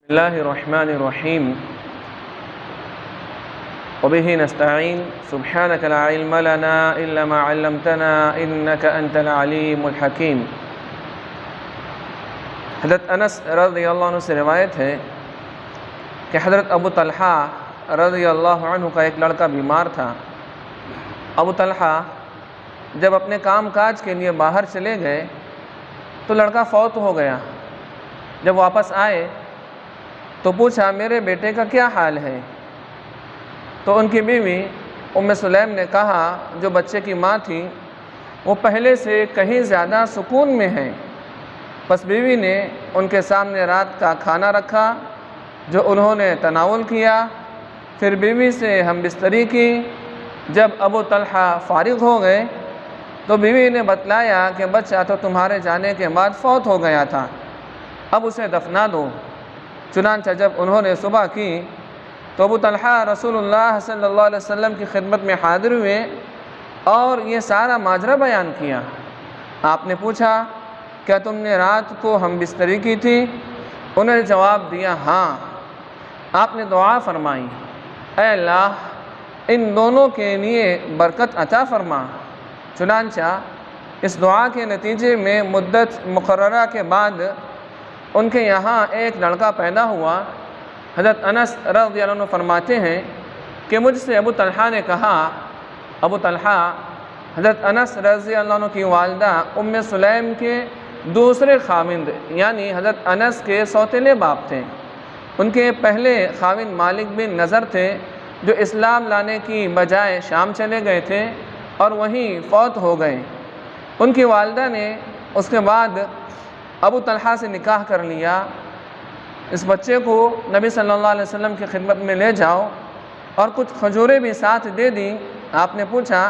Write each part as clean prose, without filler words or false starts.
बिस्मिल्लाहिर्रहमानिर्रहीम वबिही नस्तईन सुब्हानका ला इल्म लना इल्ला मा अल्लमतना इन्नका अंतल अलीमुल हकीम। हज़रत अनस रज़ियल्लाहु अन्हु से रिवायत है कि हज़रत अबू तलहा रज़ियल्लाहु अन्हु का एक लड़का बीमार था। अबू तलहा जब अपने काम काज के लिए बाहर चले गए तो लड़का फौत हो गया। जब वापस आए तो पूछा, मेरे बेटे का क्या हाल है? तो उनकी बीवी उम्मे सुलैम ने कहा, जो बच्चे की माँ थी, वो पहले से कहीं ज़्यादा सुकून में है। बस बीवी ने उनके सामने रात का खाना रखा जो उन्होंने तनावुल किया। फिर बीवी से हम बिस्तरी की। जब अबू तलहा फारिग हो गए तो बीवी ने बतलाया कि बच्चा तो तुम्हारे जाने के बाद फौत हो गया था, अब उसे दफना दो। चुनांचे जब उन्होंने सुबह की तो अबू तलहा रसूलुल्लाह सल्लल्लाहु अलैहि वसल्लम की खिदमत में हाजिर हुए और ये सारा माजरा बयान किया। आपने पूछा, क्या तुमने रात को हम बिस्तरी की थी? उन्होंने जवाब दिया, हाँ। आपने दुआ फरमाई, ऐ अल्लाह इन दोनों के लिए बरकत अता फरमा। चुनांचा इस दुआ के नतीजे में मुद्दत मुकर्ररा के बाद उनके यहाँ एक लड़का पैदा हुआ। हज़रत अनस रज़ियल्लाहु अन्हु फरमाते हैं कि मुझसे अबू तलहा ने कहा, अबू तलहा हज़रत अनस रज़ियल्लाहु अन्हु की वालिदा उम्मे सुलैम के दूसरे खाविंद यानी हज़रत अनस के सौतेले बाप थे। उनके पहले खाविंद मालिक बिन नज़र थे, जो इस्लाम लाने की बजाय शाम चले गए थे और वहीं फौत हो गए। उनकी वालिदा ने उसके बाद अबू तलहा से निकाह कर लिया। इस बच्चे को नबी सल्लल्लाहु अलैहि वसल्लम की खिदमत में ले जाओ और कुछ खजूरें भी साथ दे दी। आपने पूछा,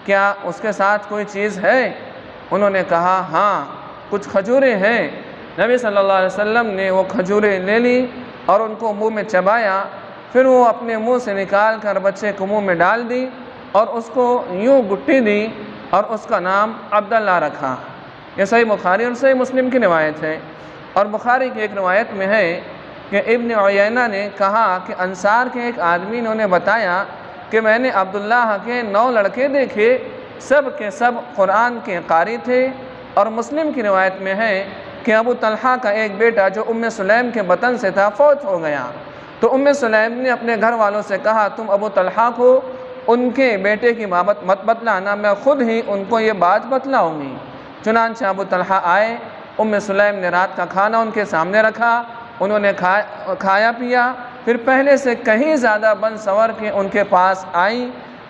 क्या उसके साथ कोई चीज़ है? उन्होंने कहा, हाँ कुछ खजूरें हैं। नबी सल्लल्लाहु अलैहि वसल्लम ने वो खजूरें ले ली और उनको मुंह में चबाया। फिर वो अपने मुंह से निकाल कर बच्चे को मुंह में डाल दी और उसको यूँ गुट्टी दी और उसका नाम अब्दुल्लाह रखा। ये सही बुखारी और सही मुस्लिम की रिवायत है। और बुखारी की एक रिवायत में है कि इब्न उयैना ने कहा कि अंसार के एक आदमी ने उन्हें बताया कि मैंने अब्दुल्लाह के 9 लड़के देखे, सब के सब कुरान के कारी थे। और मुस्लिम की रिवायत में है कि अबू तलहा का एक बेटा जो उम्मे सुलैम के बतन से था फौत हो गया। तो उम्मे सुलैम ने अपने घर वालों से कहा, तुम अबू तलहा को उनके बेटे की बाबत मत बतलाना, मैं ख़ुद ही उनको ये बात बतलाऊँगी। चुनांचे अबू तलहा आए, उम्मे सुलैम ने रात का खाना उनके सामने रखा। उन्होंने खाया पिया। फिर पहले से कहीं ज़्यादा बन सवर के उनके पास आई।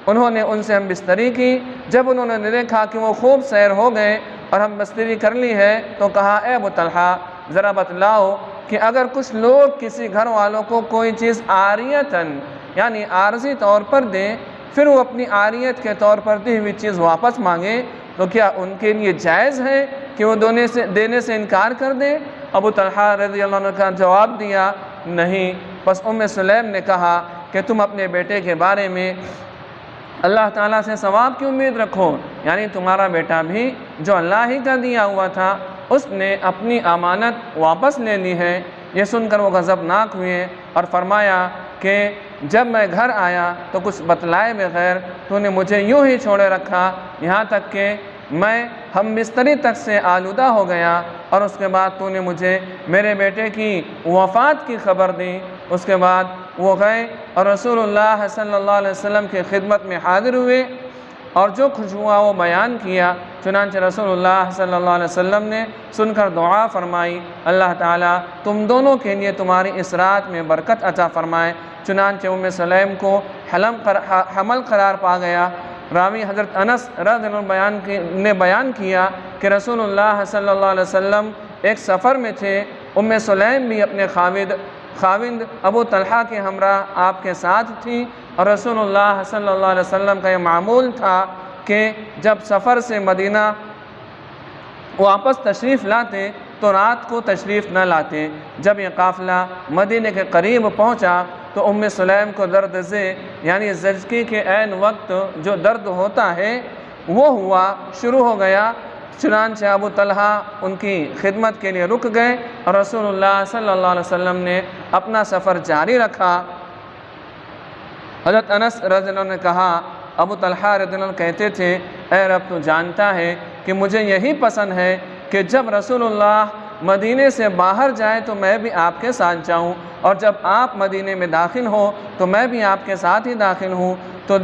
उन्होंने उनसे हम बिस्तरी की। जब उन्होंने देखा कि वो खूब सैर हो गए और हम बिस्तरी कर ली है तो कहा, ए अबू तलहा ज़रा बतलाओ कि अगर कुछ लोग किसी घर वालों को कोई चीज़ आरियतन यानी आर्जी तौर पर दें, फिर वो अपनी आरियत के तौर पर दी हुई चीज़ वापस मांगे, तो क्या उनके लिए जायज़ है कि वो देने से इनकार कर दें? अबू तलहा रज़ियल्लाहु अन्हु का जवाब दिया, नहीं। बस उम्मे सुलैम ने कहा कि तुम अपने बेटे के बारे में अल्लाह ताला से सवाब की उम्मीद रखो, यानी तुम्हारा बेटा भी जो अल्लाह ही का दिया हुआ था, उसने अपनी अमानत वापस ले ली है। ये सुनकर वो गज़बनाक हुए और फरमाया कि जब मैं घर आया तो कुछ बतलाए बगैर तूने मुझे यूँ ही छोड़े रखा, यहाँ तक कि मैं हम बिस्तरी तक से आलूदा हो गया। और उसके बाद तूने मुझे मेरे बेटे की वफ़ात की खबर दी। उसके बाद वो गए और रसूलुल्लाह सल्लल्लाहु अलैहि वसल्लम की खिदमत में हाजिर हुए और जो कुछ हुआ वो बयान किया। चुनांचे रसूलुल्लाह सल्लल्लाहु अलैहि वसल्लम ने सुनकर दुआ फरमाई, अल्लाह ताला तुम दोनों के लिए तुम्हारी इस रात में बरकत अता फरमाए। चुनांचे उम्मे सुलैम को हमल करार पा गया। रावी हज़रत अनस रज़ियल्लाहु अन्हु ने बयान किया कि रसूलुल्लाह सल्लल्लाहु अलैहि वसल्लम एक सफ़र में थे। उम्मे सुलैम भी अपने खाविंद अबू तलहा के हमरा आपके साथ थी और रसूलुल्लाह सल्लल्लाहु अलैहि वसल्लम का ये मामूल था कि जब सफ़र से मदीना वापस तशरीफ़ लाते तो रात को तशरीफ़ न लाते। जब ये काफ़िला मदीने के करीब पहुँचा तो उम्मे सुलैम को दर्द से यानी ज़ज्की के ऐन वक्त जो दर्द होता है वो हुआ शुरू हो गया। चुनांचे अबू तलहा उनकी खिदमत के लिए रुक गए और रसूलुल्लाह सल्लल्लाहु अलैहि वसल्लम ने अपना सफ़र जारी रखा। हज़रत अनस रज़ियल्लाहु अन्हु ने कहा, अबू तलहा रज़ियल्लाहु अन्हु कहते थे, ए रब तू जानता है कि मुझे यही पसंद है कि जब रसूलुल्लाह मदीने से बाहर जाए तो मैं भी आपके साथ जाऊं, और जब आप मदीने में दाखिल हो तो मैं भी आपके साथ ही दाखिल हूं। तो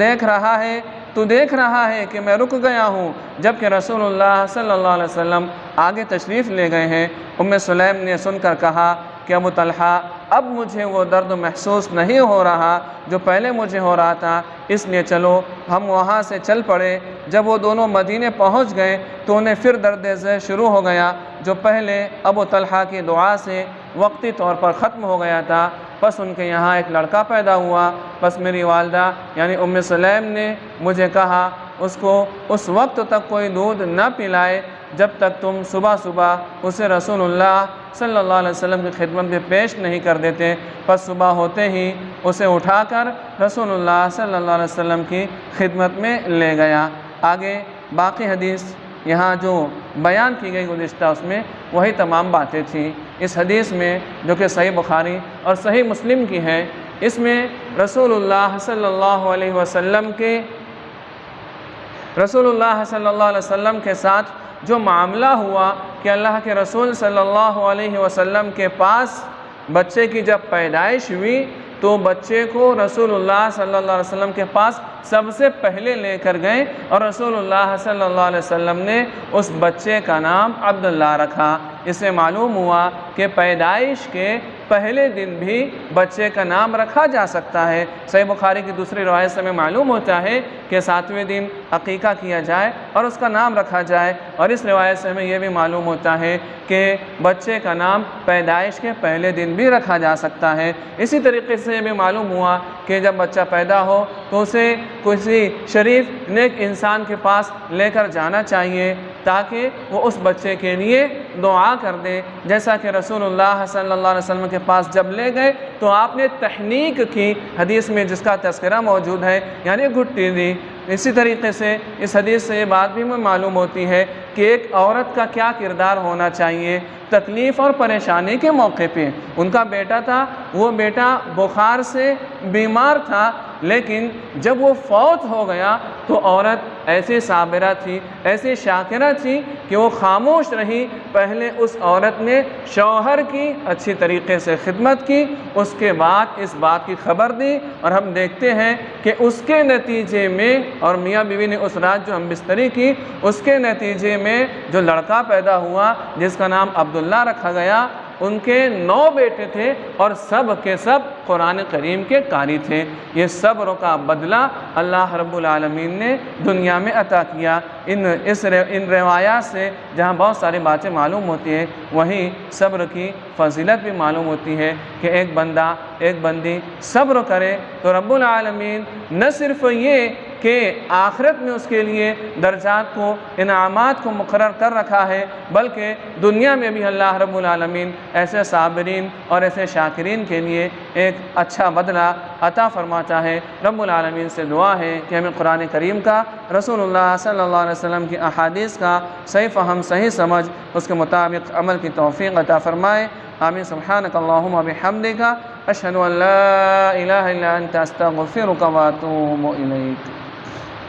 तू देख रहा है कि मैं रुक गया हूँ, जबकि रसूलुल्लाह सल्लल्लाहु अलैहि वसल्लम आगे तशरीफ़ ले गए हैं। उम्मे सुलैम ने सुनकर कहा कि अबू तलहा, अब मुझे वो दर्द महसूस नहीं हो रहा जो पहले मुझे हो रहा था, इसलिए चलो हम वहाँ से चल पड़े। जब वो दोनों मदीने पहुँच गए तो उन्हें फिर दर्द ज़ह शुरू हो गया, जो पहले अबू तलहा की दुआ से वक्ती तौर पर ख़त्म हो गया था। बस उनके यहाँ एक लड़का पैदा हुआ। बस मेरी वालदा यानी उम्मे सुलैम ने मुझे कहा उसको उस वक्त तक कोई दूध न पिलाए जब तक तुम सुबह सुबह उसे रसूलुल्लाह सल्लल्लाहु अलैहि वसल्लम की खिदमत में पेश नहीं कर देते। बस सुबह होते ही उसे उठाकर रसूलुल्लाह सल्लल्लाहु अलैहि वसल्लम की खिदमत में ले गया। आगे बाकी हदीस यहाँ जो बयान की गई गुज़िश्ता उसमें वही तमाम बातें थी। इस हदीस में जो कि सही बुखारी और सही मुस्लिम की है, इसमें रसूलुल्लाह सल्लल्लाहु अलैहि वसल्लम के साथ जो मामला हुआ कि अल्लाह के रसूल सल्लल्लाहु अलैहि वसल्लम के पास बच्चे की जब पैदाइश हुई तो बच्चे को रसूलुल्लाह सल्लल्लाहु अलैहि वसल्लम के पास सबसे पहले लेकर गए और रसूलुल्लाह सल्लल्लाहु अलैहि वसल्लम ने उस बच्चे का नाम अब्दुल्लाह रखा। इससे मालूम हुआ कि पैदाइश के पहले दिन भी बच्चे का नाम रखा जा सकता है। सही बुखारी की दूसरी रवायत से हमें मालूम होता है कि 7वें दिन अकीका किया जाए और उसका नाम रखा जाए, और इस रवायत से हमें यह भी मालूम होता है कि बच्चे का नाम पैदाइश के पहले दिन भी रखा जा सकता है। इसी तरीके से भी मालूम हुआ कि जब बच्चा पैदा हो तो उसे किसी शरीफ नेक इंसान के पास लेकर जाना चाहिए ताकि वो उस बच्चे के लिए दुआ कर दे। जैसा कि रसूलुल्लाह सल्लल्लाहु अलैहि वसल्लम के पास जब ले गए तो आपने तहनीक की, हदीस में जिसका तज़किरा मौजूद है, यानी घुट्टी दी। इसी तरीके से इस हदीस से ये बात भी हमें मालूम होती है कि एक औरत का क्या किरदार होना चाहिए तकलीफ़ और परेशानी के मौके पे। उनका बेटा था, वो बेटा बुखार से बीमार था, लेकिन जब वो फौत हो गया तो औरत ऐसी साबिरा थी, ऐसी शाकिरा थी कि वो खामोश रही। पहले उस औरत ने शौहर की अच्छी तरीके से खिदमत की, उसके बाद इस बात की खबर दी, और हम देखते हैं कि उसके नतीजे में, और मियाँ बीवी ने उस रात जो हम बिस्तरी की, उसके नतीजे में जो लड़का पैदा हुआ जिसका नाम अब्दुल्ला रखा गया, उनके 9 बेटे थे और सब के सब कुरान करीम के कारी थे। ये सब्र का बदला अल्लाह रब्बुल आलमीन ने दुनिया में अता किया। इन रिवायात से जहाँ बहुत सारी बातें मालूम होती हैं, वहीं सब्र की फजीलत भी मालूम होती है कि एक बंदा एक बंदी सब्र करे तो रब्बुल आलमीन न सिर्फ ये कि आखिरत में उसके लिए दर्जात को, इनामात को मुकर्रर कर रखा है, बल्कि दुनिया में भी अल्लाह रब्बुल आलमीन ऐसे साबिरीन और ऐसे शाकिरीन के लिए एक अच्छा बदला अता फरमाता है। रब्बुल आलमीन से दुआ है कि हमें कुरान करीम का, रसूलुल्लाह सल्लल्लाहु अलैहि वसल्लम की अहादीस का सही फ़हम, सही समझ, उसके मुताबिक अमल की तौफ़ीक़ अता फ़रमाए। आमीन। सुब्हानक अल्लाहुम्मा व बिहम्दिका अशहदु अन ला इलाहा इल्ला अंता अस्तगफिरुका व अतूबु इलैक।